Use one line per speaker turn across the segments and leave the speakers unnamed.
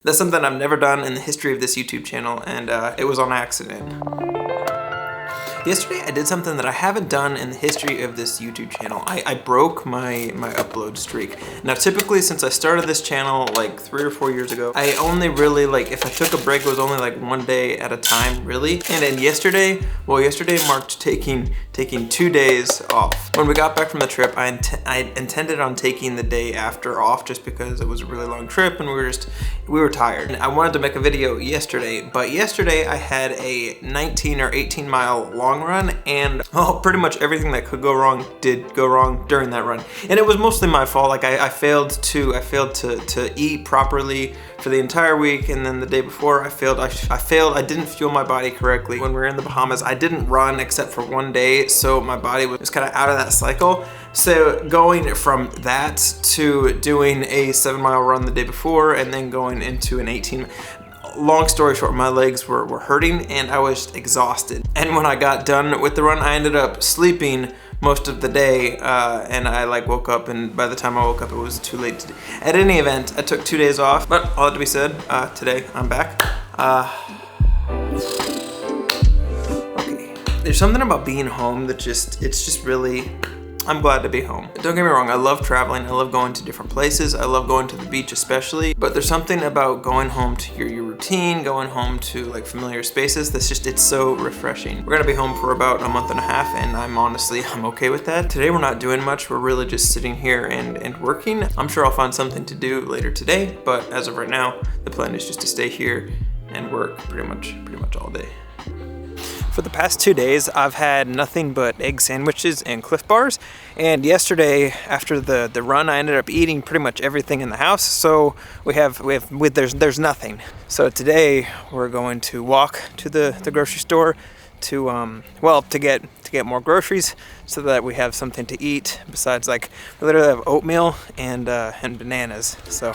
That's something I've never done in the history of this YouTube channel, and it was on accident. Yesterday I did something that I haven't done in the history of this YouTube channel. I broke my upload streak. Now typically, since I started this channel like 3 or 4 years ago, I only really, like, if I took a break, it was only like 1 day at a time, really. And then yesterday marked taking 2 days off. When we got back from the trip, I intended on taking the day after off just because it was a really long trip and we were tired. And I wanted to make a video yesterday, but yesterday I had a 19 or 18 mile long run, and pretty much everything that could go wrong did go wrong during that run. And it was mostly my fault. Like I failed to eat properly for the entire week, and then the day before I failed. I didn't fuel my body correctly. When we were in the Bahamas, I didn't run except for 1 day, so my body was kind of out of that cycle. So going from that to doing a 7 mile run the day before and then going into an 18, long story short, my legs were hurting and I was exhausted. And when I got done with the run, I ended up sleeping most of the day, and I woke up, and by the time I woke up, it was too late. At any event, I took 2 days off, but all that to be said, today I'm back. Okay, there's something about being home that it's just really, I'm glad to be home. Don't get me wrong, I love traveling, I love going to different places, I love going to the beach especially, but there's something about going home to your routine, going home to like familiar spaces that's just, it's so refreshing. We're gonna be home for about a month and a half, and I'm okay with that. Today we're not doing much, we're really just sitting here and working. I'm sure I'll find something to do later today, but as of right now, the plan is just to stay here and work pretty much all day. For the past 2 days, I've had nothing but egg sandwiches and Cliff Bars. And yesterday, after the run, I ended up eating pretty much everything in the house. So there's nothing. So today, we're going to walk to the grocery store to get more groceries so that we have something to eat besides, like, we literally have oatmeal and bananas. So.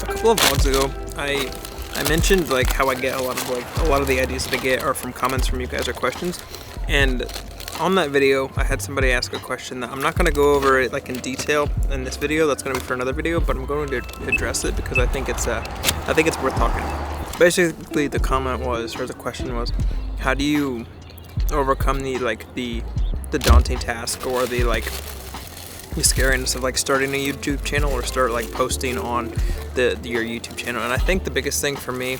A couple of vlogs ago, I mentioned like how I get a lot of the ideas that I get are from comments from you guys or questions, and on that video I had somebody ask a question that I'm not going to go over it like in detail in this video. That's going to be for another video, but I'm going to address it because I think it's worth talking about. Basically, the comment was, or the question was, how do you overcome the daunting task or the scariness of like starting a YouTube channel or start like posting on your YouTube channel? And I think the biggest thing for me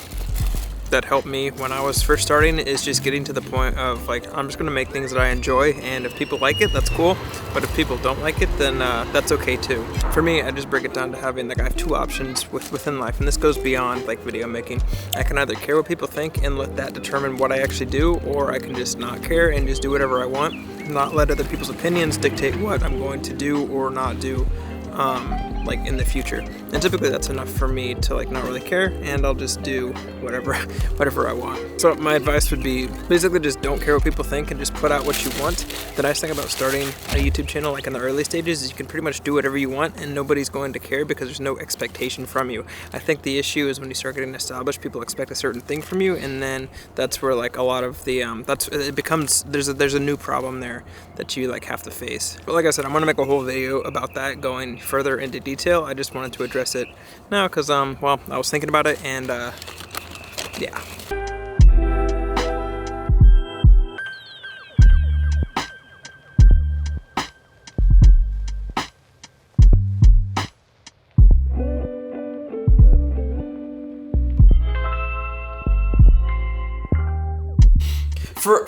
that helped me when I was first starting is just getting to the point of like, I'm just gonna make things that I enjoy, and if people like it, that's cool, but if people don't like it, then that's okay too. For me, I just break it down to having like, I have 2 options within life, and this goes beyond like video making. I can either care what people think and let that determine what I actually do, or I can just not care and just do whatever I want, not let other people's opinions dictate what I'm going to do or not do like in the future. And typically that's enough for me to like not really care, and I'll just do whatever I want. So my advice would be basically just don't care what people think and just put out what you want. The nice thing about starting a YouTube channel like in the early stages is you can pretty much do whatever you want and nobody's going to care because there's no expectation from you. I think the issue is when you start getting established, people expect a certain thing from you, and then that's where like a lot of the there's a new problem there that you like have to face. But like I said, I'm gonna make a whole video about that going further into detail. I just wanted to address it now because I was thinking about it, and yeah.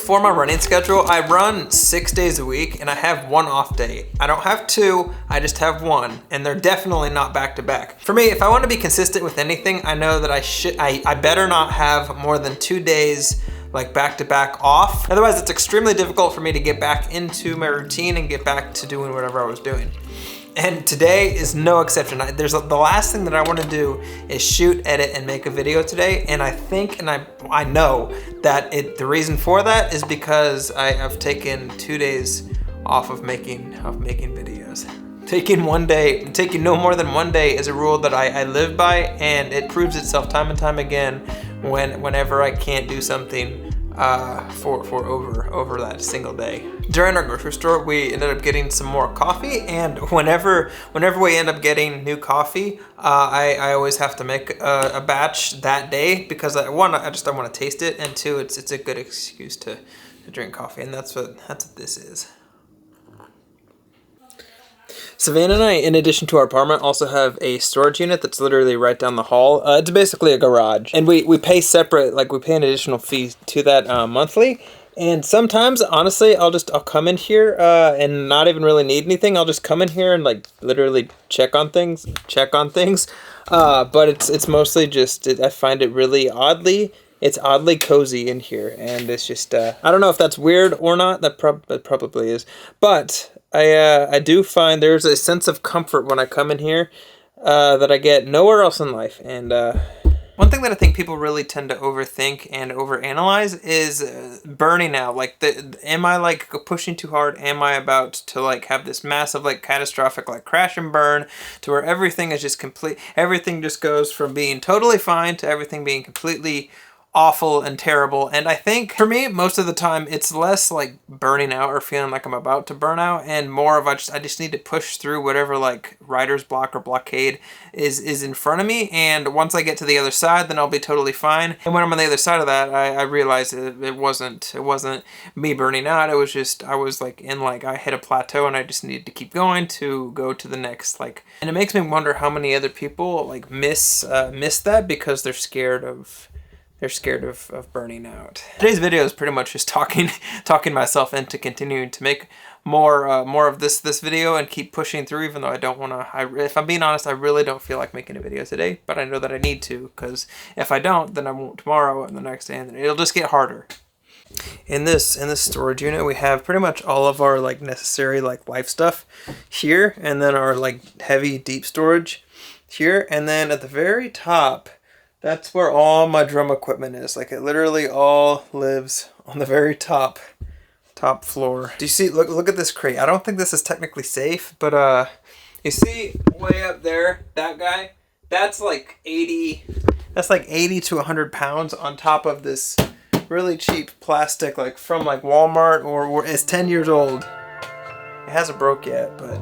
For my running schedule, I run 6 days a week and I have 1 off day. I don't have 2, I just have 1, and they're definitely not back to back. For me, if I want to be consistent with anything, I know that I better not have more than 2 days like back to back off. Otherwise, it's extremely difficult for me to get back into my routine and get back to doing whatever I was doing. And today is no exception. The last thing that I want to do is shoot, edit, and make a video today. And I think, and I know that the reason for that is because I have taken 2 days off of making videos. Taking no more than 1 day is a rule that I live by, and it proves itself time and time again whenever I can't do something for over that single day. During our grocery store, we ended up getting some more coffee, and whenever we end up getting new coffee, I always have to make a batch that day because one, I want to taste it, and two, it's a good excuse to drink coffee, and that's what this is. Savannah and I, in addition to our apartment, also have a storage unit that's literally right down the hall. It's basically a garage, and we pay separate, like we pay an additional fee to that monthly. And sometimes, honestly, I'll come in here and not even really need anything. I'll just come in here and like literally check on things. But it's mostly just I find it really it's oddly cozy in here, and it's just I don't know if that's weird or not. That probably is, but I do find there's a sense of comfort when I come in here that I get nowhere else in life, and. One thing that I think people really tend to overthink and overanalyze is burning out. Like, am I like pushing too hard? Am I about to like have this massive like catastrophic like crash and burn to where everything is just everything just goes from being totally fine to everything being completely awful and terrible? And I think for me, most of the time, it's less like burning out or feeling like I'm about to burn out, and more of I just need to push through whatever like writer's block or blockade is in front of me. And once I get to the other side, then I'll be totally fine. And when I'm on the other side of that, I realized it wasn't me burning out. It was just I was like I hit a plateau, and I just needed to keep going to go to the next like. And it makes me wonder how many other people like miss that because they're scared of burning out. Today's video is pretty much just talking myself into continuing to make more of this video and keep pushing through, even though I don't want to. If I'm being honest, I really don't feel like making a video today, but I know that I need to, because if I don't, then I won't tomorrow and the next day, and it'll just get harder. In this storage unit, we have pretty much all of our like necessary like life stuff here, and then our like heavy deep storage here, and then at the very top, that's where all my drum equipment is. Like, it literally all lives on the very top floor. Do you see, look at this crate. I don't think this is technically safe, but you see way up there, that guy, that's like 80 to 100 pounds on top of this really cheap plastic, like from like Walmart, or it's 10 years old. It hasn't broke yet, but